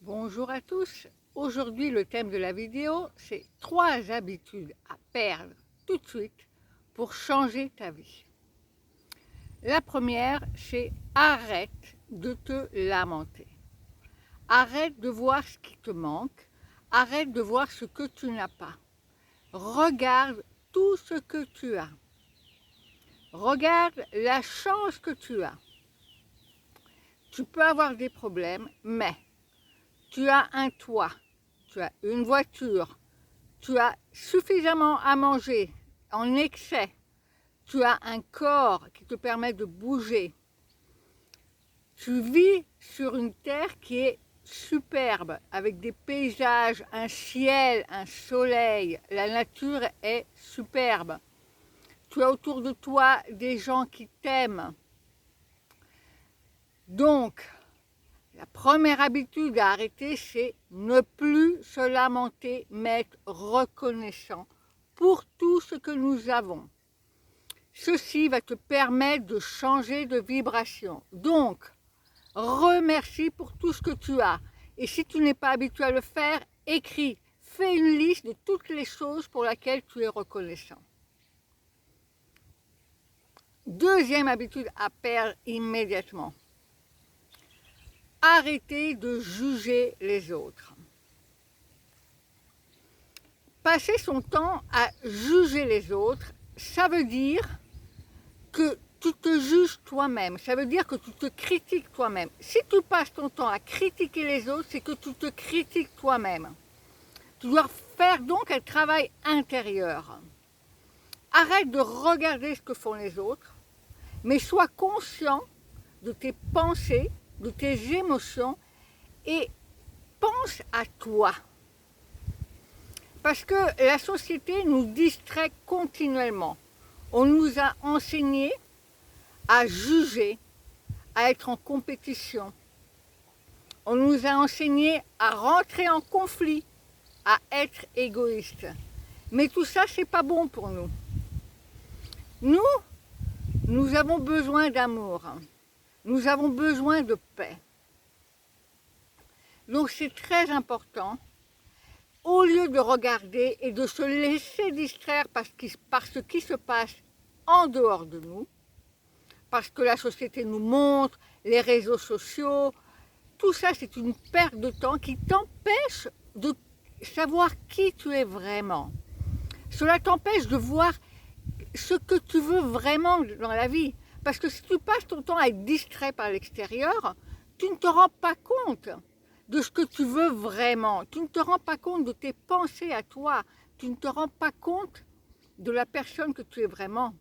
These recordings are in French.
Bonjour à tous. Aujourd'hui, le thème de la vidéo, c'est 3 habitudes à perdre tout de suite pour changer ta vie. La première, c'est arrête de te lamenter. Arrête de voir ce qui te manque. Arrête de voir ce que tu n'as pas. Regarde tout ce que tu as. Regarde la chance que tu as. Tu peux avoir des problèmes, mais tu as un toit, tu as une voiture, tu as suffisamment à manger en excès, tu as un corps qui te permet de bouger. Tu vis sur une terre qui est superbe, avec des paysages, un ciel, un soleil. La nature est superbe. Tu as autour de toi des gens qui t'aiment. Donc, la première habitude à arrêter, c'est ne plus se lamenter, mais être reconnaissant pour tout ce que nous avons. Ceci va te permettre de changer de vibration. Donc, remercie pour tout ce que tu as. Et si tu n'es pas habitué à le faire, écris. Fais une liste de toutes les choses pour lesquelles tu es reconnaissant. Deuxième habitude à perdre immédiatement. Arrêtez de juger les autres. Passer son temps à juger les autres, ça veut dire que tu te juges toi-même, ça veut dire que tu te critiques toi-même. Si tu passes ton temps à critiquer les autres, c'est que tu te critiques toi-même. Tu dois faire donc un travail intérieur. Arrête de regarder ce que font les autres, mais sois conscient de tes pensées, de tes émotions et pense à toi. Parce que la société nous distrait continuellement. On nous a enseigné à juger, à être en compétition. On nous a enseigné à rentrer en conflit, à être égoïste. Mais tout ça, c'est pas bon pour nous. Nous avons besoin d'amour. Nous avons besoin de paix. Donc c'est très important, au lieu de regarder et de se laisser distraire par ce qui se passe en dehors de nous, parce que la société nous montre, les réseaux sociaux, tout ça c'est une perte de temps qui t'empêche de savoir qui tu es vraiment. Cela t'empêche de voir ce que tu veux vraiment dans la vie. Parce que si tu passes ton temps à être distrait par l'extérieur, tu ne te rends pas compte de ce que tu veux vraiment. Tu ne te rends pas compte de tes pensées à toi. Tu ne te rends pas compte de la personne que tu es vraiment.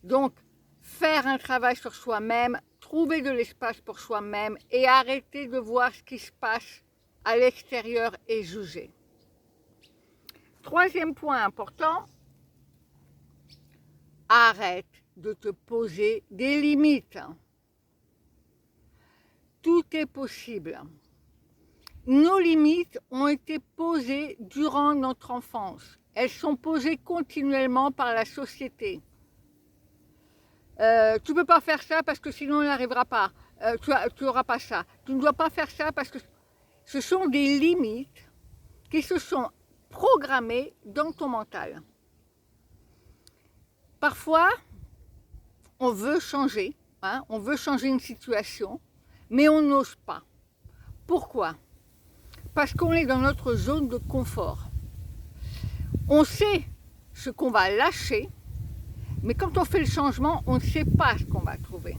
Donc, faire un travail sur soi-même, trouver de l'espace pour soi-même et arrêter de voir ce qui se passe à l'extérieur et juger. Troisième point important, arrête de te poser des limites. Tout est possible. Nos limites ont été posées durant notre enfance. Elles sont posées continuellement par la société. Tu ne peux pas faire ça parce que sinon on n'arrivera pas. Tu n'auras pas ça. Tu ne dois pas faire ça parce que ce sont des limites qui se sont programmées dans ton mental. Parfois, on veut changer, on veut changer une situation, mais on n'ose pas. Pourquoi? Parce qu'on est dans notre zone de confort. On sait ce qu'on va lâcher, mais quand on fait le changement, on ne sait pas ce qu'on va trouver.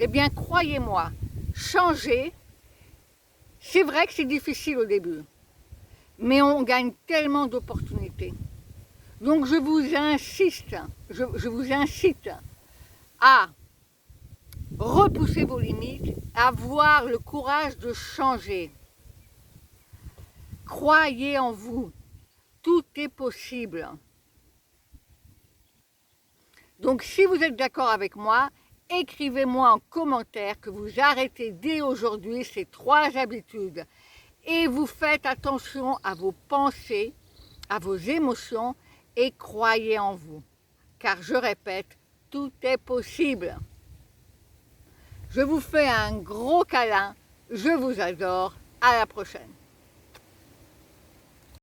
Eh bien, croyez-moi, changer, c'est vrai que c'est difficile au début, mais on gagne tellement d'opportunités. Donc je vous incite à repousser vos limites, à avoir le courage de changer. Croyez en vous, tout est possible. Donc si vous êtes d'accord avec moi, écrivez-moi en commentaire que vous arrêtez dès aujourd'hui ces 3 habitudes et vous faites attention à vos pensées, à vos émotions et croyez en vous. Car je répète, tout est possible. Je vous fais un gros câlin Je vous adore. À la prochaine.